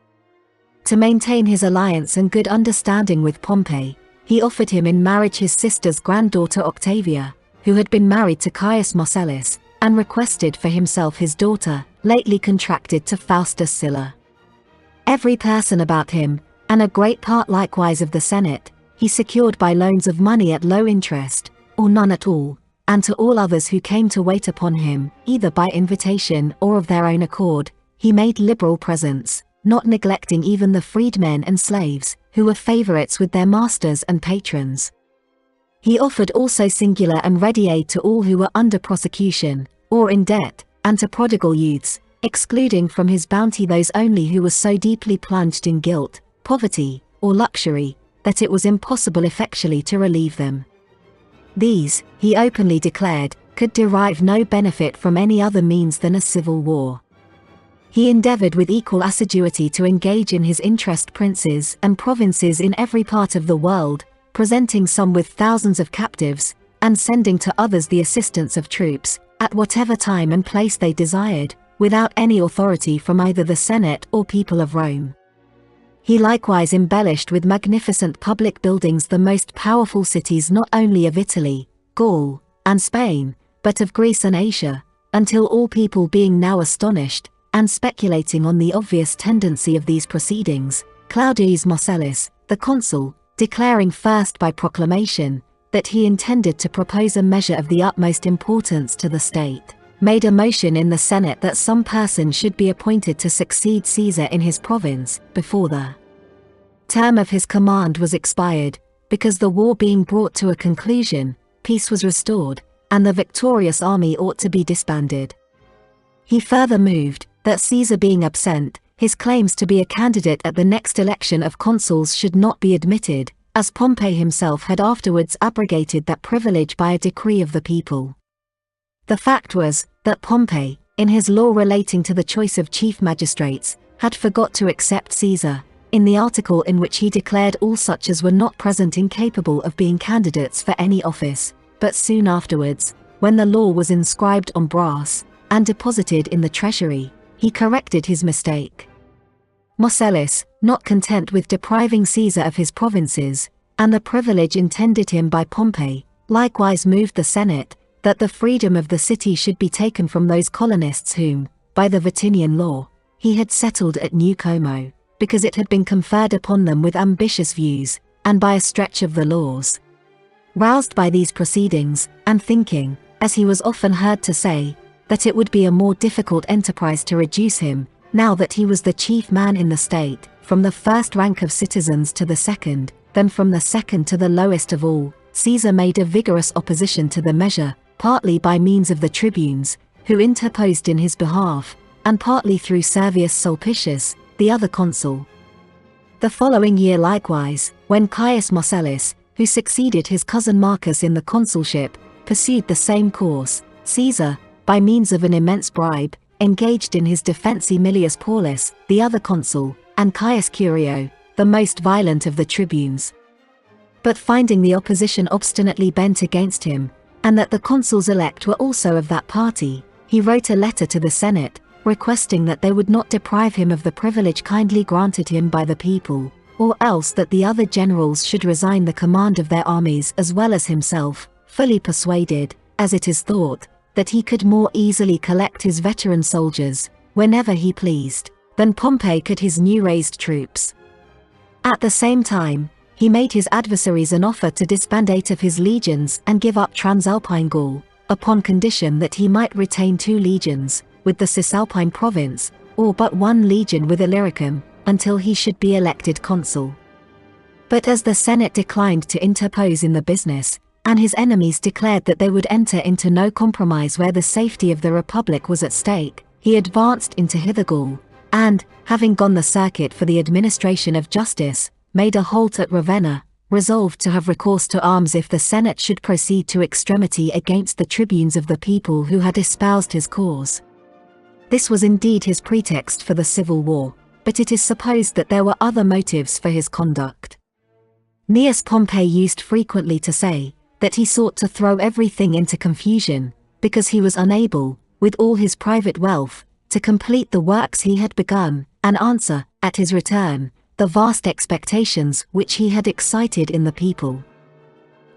S1: To maintain his alliance and good understanding with Pompey, he offered him in marriage his sister's granddaughter Octavia, who had been married to Caius Marcellus, and requested for himself his daughter, lately contracted to Faustus Sylla. Every person about him, and a great part likewise of the Senate, he secured by loans of money at low interest, or none at all, and to all others who came to wait upon him, either by invitation or of their own accord, he made liberal presents, not neglecting even the freedmen and slaves, who were favorites with their masters and patrons. He offered also singular and ready aid to all who were under prosecution, or in debt, and to prodigal youths, excluding from his bounty those only who were so deeply plunged in guilt, poverty, or luxury, that it was impossible effectually to relieve them. These, he openly declared, could derive no benefit from any other means than a civil war. He endeavored with equal assiduity to engage in his interest princes and provinces in every part of the world, presenting some with thousands of captives, and sending to others the assistance of troops, at whatever time and place they desired, without any authority from either the Senate or people of Rome. He likewise embellished with magnificent public buildings the most powerful cities not only of Italy, Gaul, and Spain, but of Greece and Asia, until all people being now astonished, and speculating on the obvious tendency of these proceedings, Claudius Marcellus, the consul, declaring first by proclamation, that he intended to propose a measure of the utmost importance to the state, made a motion in the Senate that some person should be appointed to succeed Caesar in his province, before the term of his command was expired, because the war being brought to a conclusion, peace was restored, and the victorious army ought to be disbanded. He further moved, that Caesar being absent, his claims to be a candidate at the next election of consuls should not be admitted, as Pompey himself had afterwards abrogated that privilege by a decree of the people. The fact was, that Pompey, in his law relating to the choice of chief magistrates, had forgot to accept Caesar, in the article in which he declared all such as were not present incapable of being candidates for any office, but soon afterwards, when the law was inscribed on brass, and deposited in the treasury, he corrected his mistake. Marcellus, not content with depriving Caesar of his provinces, and the privilege intended him by Pompey, likewise moved the Senate, that the freedom of the city should be taken from those colonists whom, by the Vatinian law, he had settled at New Como, because it had been conferred upon them with ambitious views, and by a stretch of the laws. Roused by these proceedings, and thinking, as he was often heard to say, that it would be a more difficult enterprise to reduce him, now that he was the chief man in the state, from the first rank of citizens to the second, than from the second to the lowest of all, Caesar made a vigorous opposition to the measure, partly by means of the tribunes, who interposed in his behalf, and partly through Servius Sulpicius, the other consul. The following year likewise, when Caius Marcellus, who succeeded his cousin Marcus in the consulship, pursued the same course, Caesar, by means of an immense bribe, engaged in his defense Aemilius Paulus, the other consul, and Caius Curio, the most violent of the tribunes. But finding the opposition obstinately bent against him, and that the consuls elect were also of that party, he wrote a letter to the Senate, requesting that they would not deprive him of the privilege kindly granted him by the people, or else that the other generals should resign the command of their armies as well as himself, fully persuaded, as it is thought, that he could more easily collect his veteran soldiers, whenever he pleased, than Pompey could his new raised troops. At the same time, he made his adversaries an offer to disband 8 of his legions and give up Transalpine Gaul, upon condition that he might retain 2 legions, with the Cisalpine province, or but 1 legion with Illyricum, until he should be elected consul. But as the Senate declined to interpose in the business, and his enemies declared that they would enter into no compromise where the safety of the Republic was at stake, he advanced into Hither Gaul, and, having gone the circuit for the administration of justice, made a halt at Ravenna, resolved to have recourse to arms if the Senate should proceed to extremity against the tribunes of the people who had espoused his cause. This was indeed his pretext for the civil war, but it is supposed that there were other motives for his conduct. Gnaeus Pompey used frequently to say that he sought to throw everything into confusion, because he was unable, with all his private wealth, to complete the works he had begun, and answer, at his return, the vast expectations which he had excited in the people.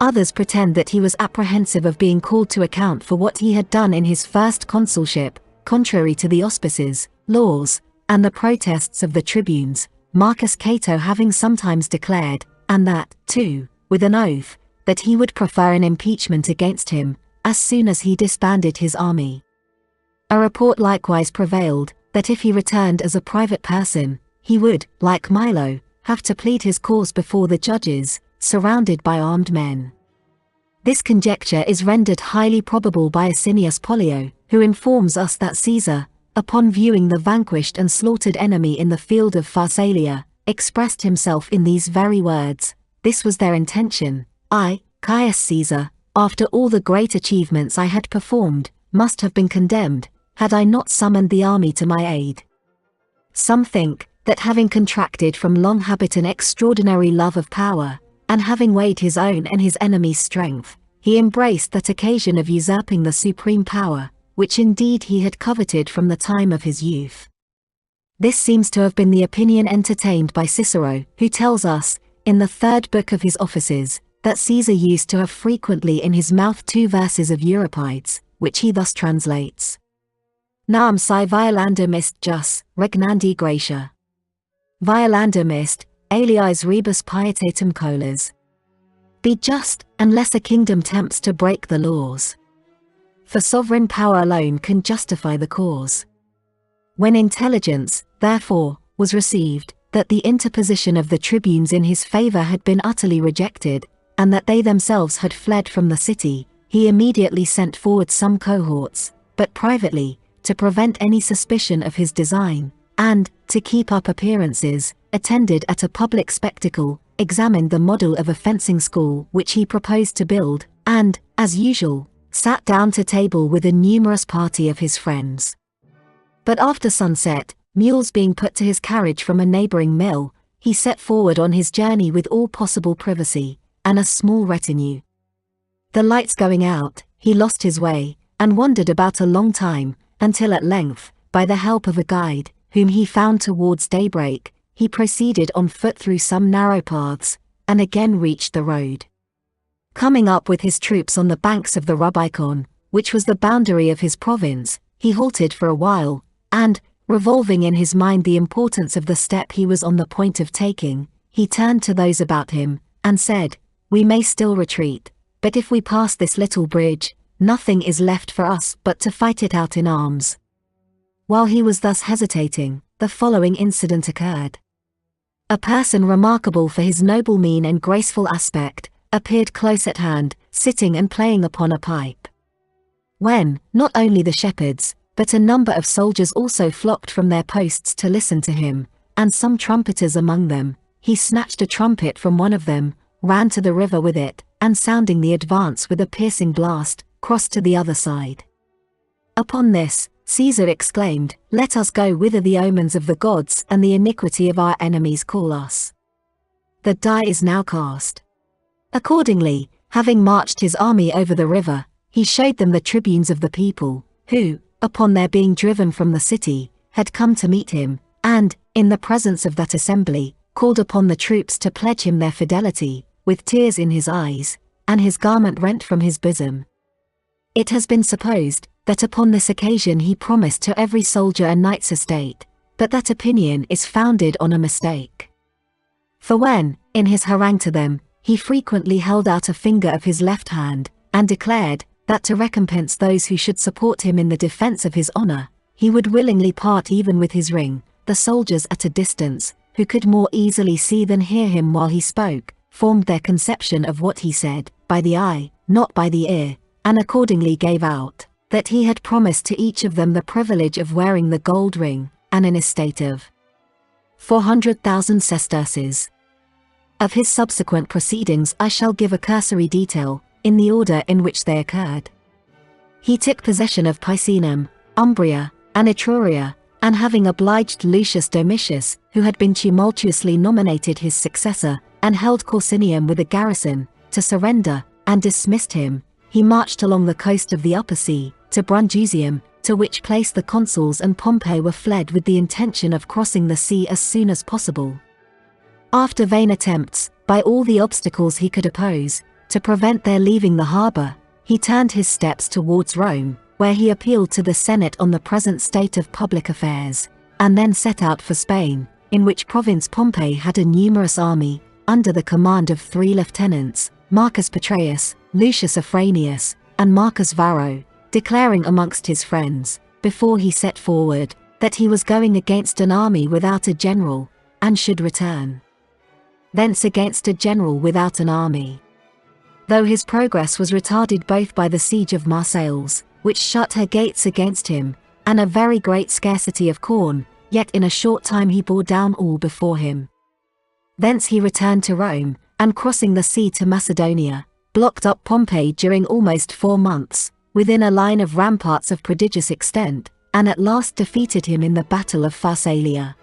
S1: Others pretend that he was apprehensive of being called to account for what he had done in his first consulship, contrary to the auspices, laws, and the protests of the tribunes, Marcus Cato having sometimes declared, and that, too, with an oath, that he would prefer an impeachment against him, as soon as he disbanded his army. A report likewise prevailed, that if he returned as a private person, he would, like Milo, have to plead his cause before the judges, surrounded by armed men. This conjecture is rendered highly probable by Asinius Pollio, who informs us that Caesar, upon viewing the vanquished and slaughtered enemy in the field of Pharsalia, expressed himself in these very words: "This was their intention. I, Caius Caesar, after all the great achievements I had performed, must have been condemned, had I not summoned the army to my aid." Some think that having contracted from long habit an extraordinary love of power, and having weighed his own and his enemy's strength, he embraced that occasion of usurping the supreme power, which indeed he had coveted from the time of his youth. This seems to have been the opinion entertained by Cicero, who tells us, in the 3rd book of his Offices, that Caesar used to have frequently in his mouth 2 verses of Euripides, which he thus translates: Nam si violandum est jus, regnandi Graecia. Violandum est, aliis rebus pietatum colas. Be just, unless a kingdom tempts to break the laws. For sovereign power alone can justify the cause. When intelligence, therefore, was received, that the interposition of the tribunes in his favor had been utterly rejected, and that they themselves had fled from the city, he immediately sent forward some cohorts, but privately, to prevent any suspicion of his design, and, to keep up appearances, attended at a public spectacle, examined the model of a fencing school which he proposed to build, and, as usual, sat down to table with a numerous party of his friends. But after sunset, mules being put to his carriage from a neighboring mill, he set forward on his journey with all possible privacy, and a small retinue. The lights going out, he lost his way, and wandered about a long time, until at length, by the help of a guide, whom he found towards daybreak, he proceeded on foot through some narrow paths, and again reached the road. Coming up with his troops on the banks of the Rubicon, which was the boundary of his province, he halted for a while, and, revolving in his mind the importance of the step he was on the point of taking, he turned to those about him, and said, "We may still retreat, but if we pass this little bridge, nothing is left for us but to fight it out in arms." While he was thus hesitating, the following incident occurred. A person remarkable for his noble mien and graceful aspect, appeared close at hand, sitting and playing upon a pipe. When, not only the shepherds, but a number of soldiers also flocked from their posts to listen to him, and some trumpeters among them, he snatched a trumpet from one of them, ran to the river with it, and sounding the advance with a piercing blast, crossed to the other side. Upon this, Caesar exclaimed, "Let us go whither the omens of the gods and the iniquity of our enemies call us." The die is now cast. Accordingly, having marched his army over the river, he showed them the tribunes of the people, who, upon their being driven from the city, had come to meet him, and, in the presence of that assembly, called upon the troops to pledge him their fidelity, with tears in his eyes, and his garment rent from his bosom. It has been supposed that upon this occasion he promised to every soldier a knight's estate, but that opinion is founded on a mistake. For when, in his harangue to them, he frequently held out a finger of his left hand, and declared that to recompense those who should support him in the defense of his honor, he would willingly part even with his ring, the soldiers at a distance, who could more easily see than hear him while he spoke, formed their conception of what he said, by the eye, not by the ear, and accordingly gave out that he had promised to each of them the privilege of wearing the gold ring, and an estate of 400,000 sesterces. Of his subsequent proceedings I shall give a cursory detail, in the order in which they occurred. He took possession of Picenum, Umbria, and Etruria, and having obliged Lucius Domitius, who had been tumultuously nominated his successor, and held Corsinium with a garrison, to surrender, and dismissed him, he marched along the coast of the Upper Sea, to Brundusium, to which place the consuls and Pompey were fled with the intention of crossing the sea as soon as possible. After vain attempts, by all the obstacles he could oppose, to prevent their leaving the harbor, he turned his steps towards Rome, where he appealed to the Senate on the present state of public affairs, and then set out for Spain, in which province Pompey had a numerous army, under the command of 3 lieutenants, Marcus Petreius, Lucius Afranius, and Marcus Varro, declaring amongst his friends, before he set forward, that he was going against an army without a general, and should return thence against a general without an army. Though his progress was retarded both by the siege of Marseilles, which shut her gates against him, and a very great scarcity of corn, yet in a short time he bore down all before him. Thence he returned to Rome, and crossing the sea to Macedonia, blocked up Pompey during almost 4 months, within a line of ramparts of prodigious extent, and at last defeated him in the battle of Pharsalia.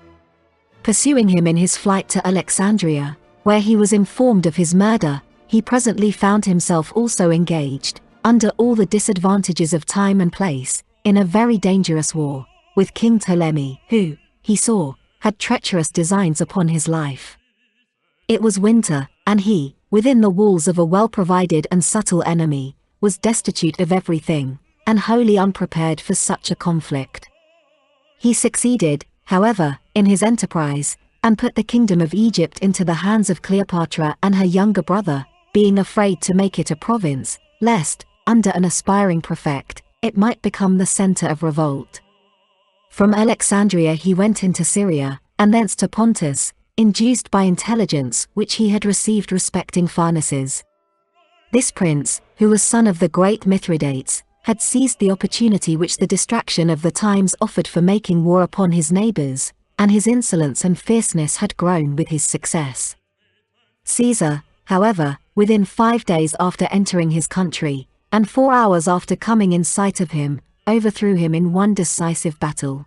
S1: Pursuing him in his flight to Alexandria, where he was informed of his murder, he presently found himself also engaged, under all the disadvantages of time and place, in a very dangerous war, with King Ptolemy, who, he saw, had treacherous designs upon his life. It was winter, and he, within the walls of a well-provided and subtle enemy, was destitute of everything, and wholly unprepared for such a conflict. He succeeded, however, in his enterprise, and put the kingdom of Egypt into the hands of Cleopatra and her younger brother, being afraid to make it a province, lest, under an aspiring prefect, it might become the center of revolt. From Alexandria he went into Syria, and thence to Pontus, induced by intelligence which he had received respecting Pharnaces. This prince, who was son of the great Mithridates, had seized the opportunity which the distraction of the times offered for making war upon his neighbors, and his insolence and fierceness had grown with his success. Caesar, however, within 5 days after entering his country, and 4 hours after coming in sight of him, overthrew him in one decisive battle.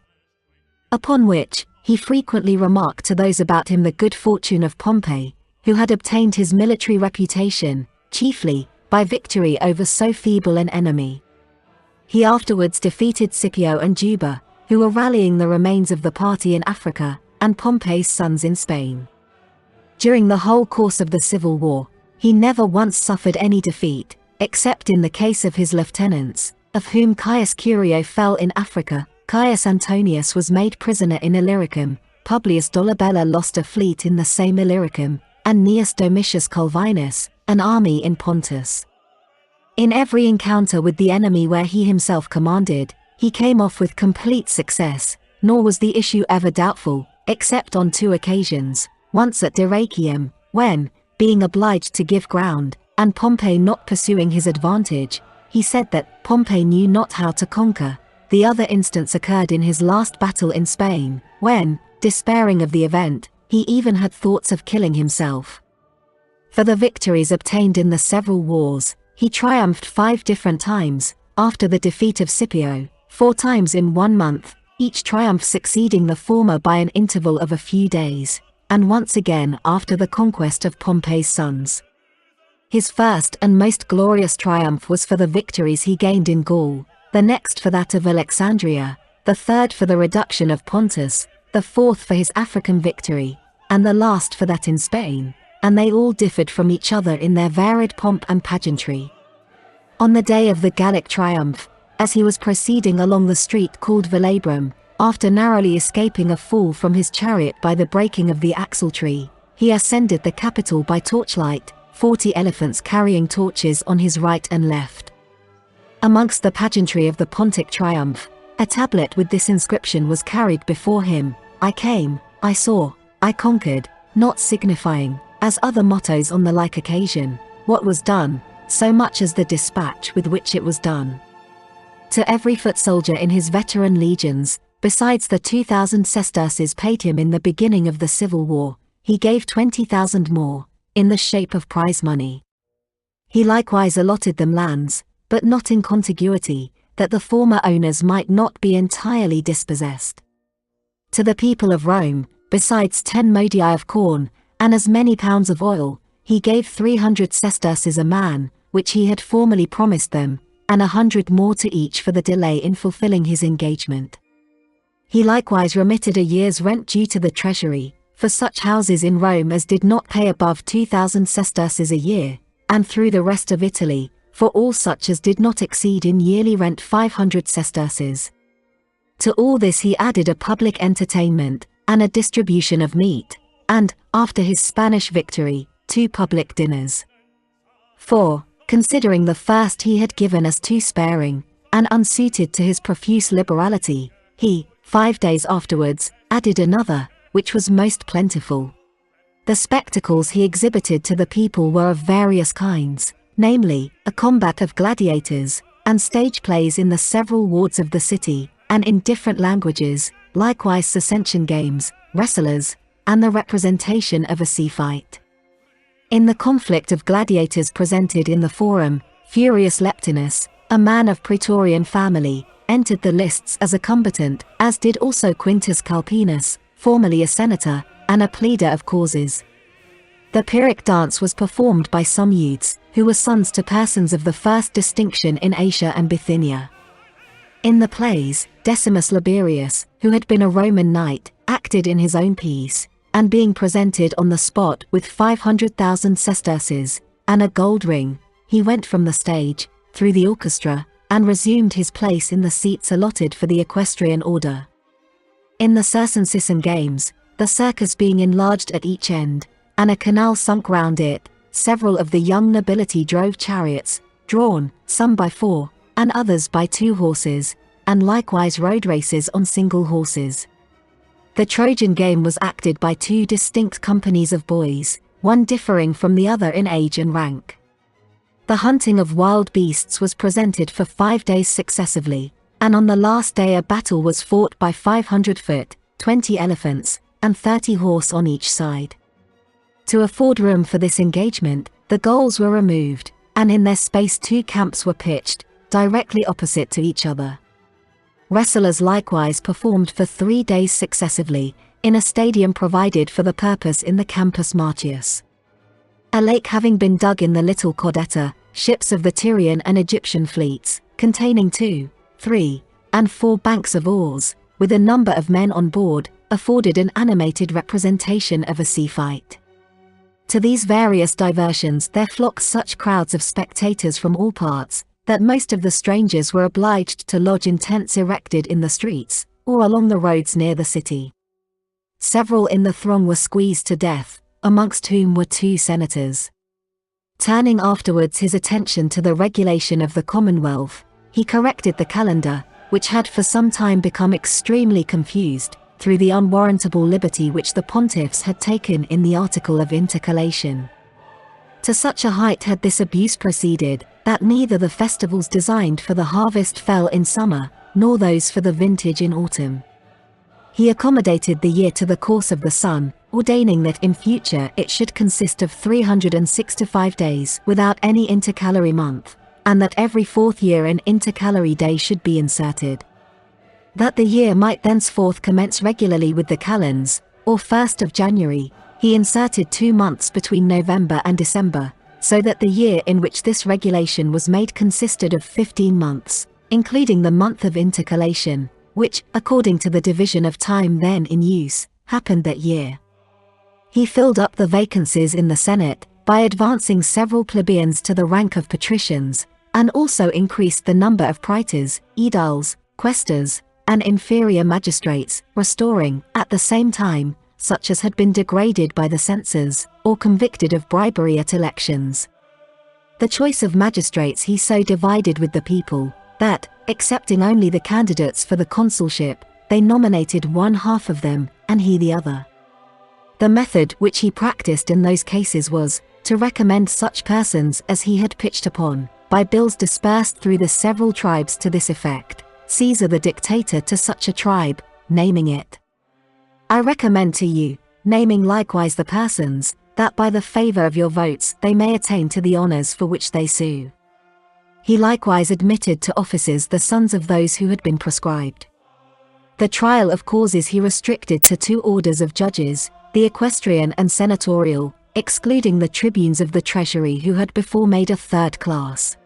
S1: Upon which, he frequently remarked to those about him the good fortune of Pompey, who had obtained his military reputation, chiefly, by victory over so feeble an enemy. He afterwards defeated Scipio and Juba, who were rallying the remains of the party in Africa, and Pompey's sons in Spain. During the whole course of the civil war, he never once suffered any defeat, except in the case of his lieutenants, of whom Caius Curio fell in Africa, Caius Antonius was made prisoner in Illyricum, Publius Dolabella lost a fleet in the same Illyricum, and Gnaeus Domitius Culvinus, an army in Pontus. In every encounter with the enemy where he himself commanded, he came off with complete success, nor was the issue ever doubtful, except on 2 occasions, once at Dyrrachium, when, being obliged to give ground, and Pompey not pursuing his advantage, he said that Pompey knew not how to conquer. The other instance occurred in his last battle in Spain, when, despairing of the event, he even had thoughts of killing himself. For the victories obtained in the several wars, he triumphed 5 different times, after the defeat of Scipio, 4 times in 1 month, each triumph succeeding the former by an interval of a few days, and once again after the conquest of Pompey's sons. His first and most glorious triumph was for the victories he gained in Gaul, the next for that of Alexandria, the third for the reduction of Pontus, the fourth for his African victory, and the last for that in Spain, and they all differed from each other in their varied pomp and pageantry. On the day of the Gallic triumph, as he was proceeding along the street called Velabrum, after narrowly escaping a fall from his chariot by the breaking of the axle-tree, he ascended the Capitol by torchlight, 40 elephants carrying torches on his right and left. Amongst the pageantry of the Pontic triumph, a tablet with this inscription was carried before him: I came, I saw, I conquered, not signifying, as other mottos on the like occasion, what was done, so much as the dispatch with which it was done. To every foot soldier in his veteran legions, besides the 2,000 sesterces paid him in the beginning of the Civil War, he gave 20,000 more, in the shape of prize money. He likewise allotted them lands, but not in contiguity, that the former owners might not be entirely dispossessed. To the people of Rome, besides 10 modii of corn, and as many pounds of oil, he gave 300 sesterces a man, which he had formerly promised them, and 100 more to each for the delay in fulfilling his engagement. He likewise remitted a year's rent due to the treasury, for such houses in Rome as did not pay above 2,000 sesterces a year, and through the rest of Italy, for all such as did not exceed in yearly rent 500 sesterces. To all this he added a public entertainment, and a distribution of meat, and, after his Spanish victory, 2 public dinners. For, considering the first he had given as too sparing, and unsuited to his profuse liberality, he, 5 days afterwards, added another, which was most plentiful. The spectacles he exhibited to the people were of various kinds, namely, a combat of gladiators, and stage plays in the several wards of the city, and in different languages, likewise Circensian games, wrestlers, and the representation of a sea fight. In the conflict of gladiators presented in the Forum, Furius Leptinus, a man of Praetorian family, entered the lists as a combatant, as did also Quintus Calpinus, formerly a senator, and a pleader of causes. The Pyrrhic dance was performed by some youths, who were sons to persons of the first distinction in Asia and Bithynia. In the plays, Decimus Liberius, who had been a Roman knight, acted in his own piece, and being presented on the spot with 500,000 sesterces, and a gold ring, he went from the stage, through the orchestra, and resumed his place in the seats allotted for the equestrian order. In the Circensian games, the circus being enlarged at each end, and a canal sunk round it, several of the young nobility drove chariots, drawn, some by 4, and others by 2 horses, and likewise rode races on single horses. The Trojan game was acted by 2 distinct companies of boys, one differing from the other in age and rank. The hunting of wild beasts was presented for 5 days successively, and on the last day a battle was fought by 500 foot, 20 elephants, and 30 horse on each side. To afford room for this engagement, the goals were removed, and in their space 2 camps were pitched, directly opposite to each other. Wrestlers likewise performed for 3 days successively, in a stadium provided for the purpose in the Campus Martius. A lake having been dug in the little Cordetta, ships of the Tyrian and Egyptian fleets, containing 2, 3, and 4 banks of oars, with a number of men on board, afforded an animated representation of a sea fight. To these various diversions there flocked such crowds of spectators from all parts, that most of the strangers were obliged to lodge in tents erected in the streets, or along the roads near the city. Several in the throng were squeezed to death, amongst whom were 2 senators. Turning afterwards his attention to the regulation of the Commonwealth, he corrected the calendar, which had for some time become extremely confused, through the unwarrantable liberty which the pontiffs had taken in the article of intercalation. To such a height had this abuse proceeded, that neither the festivals designed for the harvest fell in summer, nor those for the vintage in autumn. He accommodated the year to the course of the sun, ordaining that in future it should consist of 365 days without any intercalary month, and that every 4th year an intercalary day should be inserted. That the year might thenceforth commence regularly with the calends, or 1st of January, he inserted 2 months between November and December, so that the year in which this regulation was made consisted of 15 months, including the month of intercalation, which, according to the division of time then in use, happened that year. He filled up the vacancies in the Senate by advancing several plebeians to the rank of patricians, and also increased the number of praetors, aediles, quaestors, and inferior magistrates, restoring, at the same time, such as had been degraded by the censors, or convicted of bribery at elections. The choice of magistrates he so divided with the people, that, accepting only the candidates for the consulship, they nominated one half of them, and he the other. The method which he practiced in those cases was, to recommend such persons as he had pitched upon, by bills dispersed through the several tribes to this effect: Caesar the dictator to such a tribe, naming it, I recommend to you, naming likewise the persons, that by the favor of your votes they may attain to the honors for which they sue. He likewise admitted to offices the sons of those who had been proscribed. The trial of causes he restricted to 2 orders of judges, the equestrian and senatorial, excluding the tribunes of the treasury who had before made a 3rd class.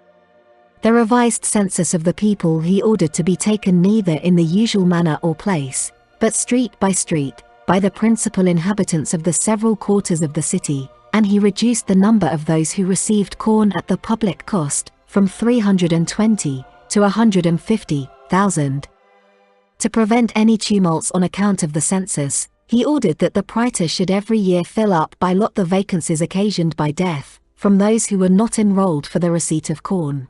S1: The revised census of the people he ordered to be taken neither in the usual manner or place, but street, by the principal inhabitants of the several quarters of the city, and he reduced the number of those who received corn at the public cost, from 320 to 150,000. To prevent any tumults on account of the census, he ordered that the praetor should every year fill up by lot the vacancies occasioned by death, from those who were not enrolled for the receipt of corn.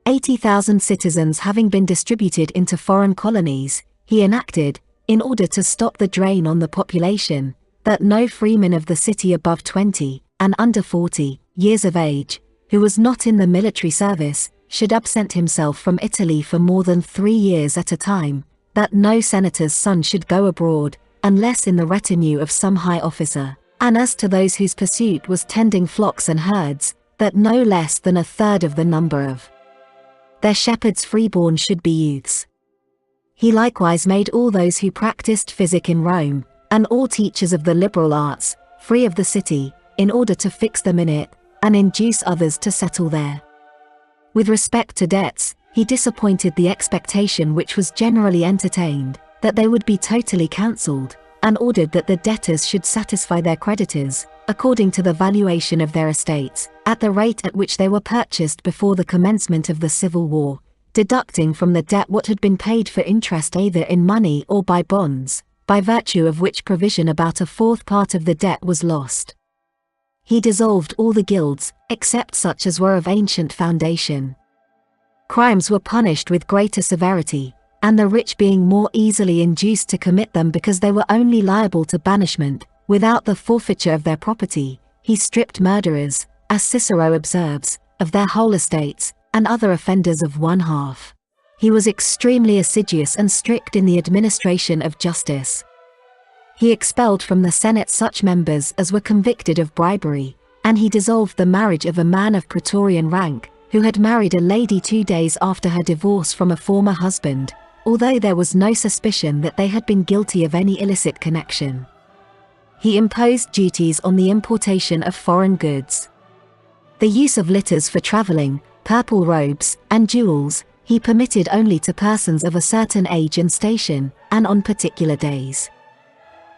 S1: 80,000 citizens having been distributed into foreign colonies, he enacted, in order to stop the drain on the population, that no freeman of the city above 20, and under 40, years of age, who was not in the military service, should absent himself from Italy for more than 3 years at a time, that no senator's son should go abroad, unless in the retinue of some high officer, and as to those whose pursuit was tending flocks and herds, that no less than 1/3 of the number of their shepherds freeborn should be youths. He likewise made all those who practiced physic in Rome, and all teachers of the liberal arts, free of the city, in order to fix them in it, and induce others to settle there. With respect to debts, he disappointed the expectation which was generally entertained, that they would be totally cancelled, and ordered that the debtors should satisfy their creditors, according to the valuation of their estates, at the rate at which they were purchased before the commencement of the Civil War, deducting from the debt what had been paid for interest either in money or by bonds, by virtue of which provision about 1/4 part of the debt was lost. He dissolved all the guilds, except such as were of ancient foundation. Crimes were punished with greater severity, and the rich being more easily induced to commit them because they were only liable to banishment, without the forfeiture of their property, he stripped murderers, as Cicero observes, of their whole estates, and other offenders of 1/2. He was extremely assiduous and strict in the administration of justice. He expelled from the Senate such members as were convicted of bribery, and he dissolved the marriage of a man of praetorian rank, who had married a lady 2 days after her divorce from a former husband, although there was no suspicion that they had been guilty of any illicit connection. He imposed duties on the importation of foreign goods. The use of litters for traveling, purple robes, and jewels, he permitted only to persons of a certain age and station, and on particular days.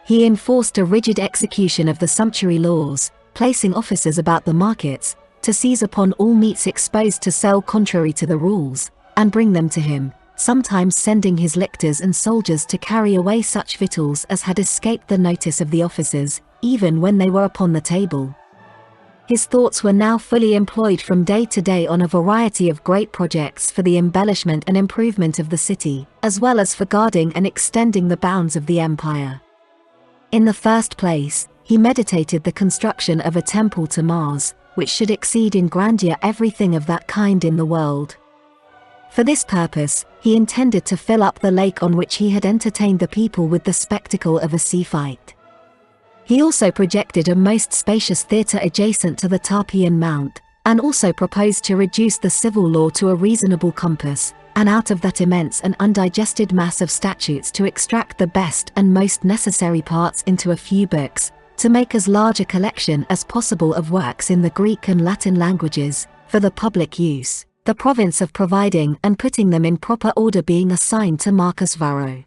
S1: He enforced a rigid execution of the sumptuary laws, placing officers about the markets, to seize upon all meats exposed to sell contrary to the rules, and bring them to him, sometimes sending his lictors and soldiers to carry away such victuals as had escaped the notice of the officers, even when they were upon the table. His thoughts were now fully employed from day to day on a variety of great projects for the embellishment and improvement of the city, as well as for guarding and extending the bounds of the empire. In the first place, he meditated the construction of a temple to Mars, which should exceed in grandeur everything of that kind in the world. For this purpose, he intended to fill up the lake on which he had entertained the people with the spectacle of a sea fight. He also projected a most spacious theatre adjacent to the Tarpeian Mount, and also proposed to reduce the civil law to a reasonable compass, and out of that immense and undigested mass of statutes to extract the best and most necessary parts into a few books, to make as large a collection as possible of works in the Greek and Latin languages, for the public use, the province of providing and putting them in proper order being assigned to Marcus Varro.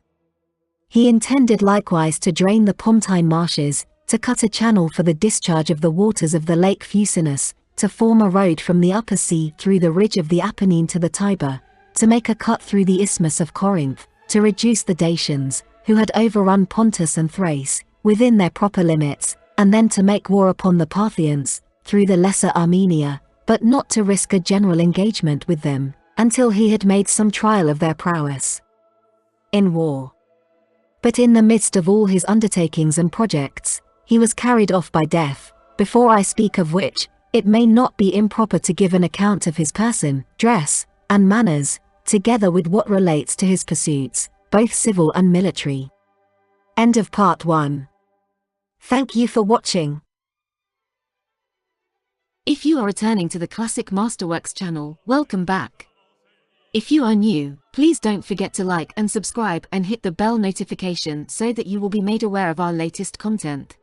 S1: He intended likewise to drain the Pontine marshes, to cut a channel for the discharge of the waters of the Lake Fucinus, to form a road from the Upper Sea through the ridge of the Apennine to the Tiber, to make a cut through the Isthmus of Corinth, to reduce the Dacians, who had overrun Pontus and Thrace, within their proper limits, and then to make war upon the Parthians, through the Lesser Armenia, but not to risk a general engagement with them, until he had made some trial of their prowess in war. But in the midst of all his undertakings and projects, he was carried off by death, before I speak of which, it may not be improper to give an account of his person, dress, and manners, together with what relates to his pursuits, both civil and military. End of part 1. Thank you for watching.
S2: If you are returning to the Classic Masterworks channel, welcome back. If you are new, please don't forget to like and subscribe and hit the bell notification so that you will be made aware of our latest content.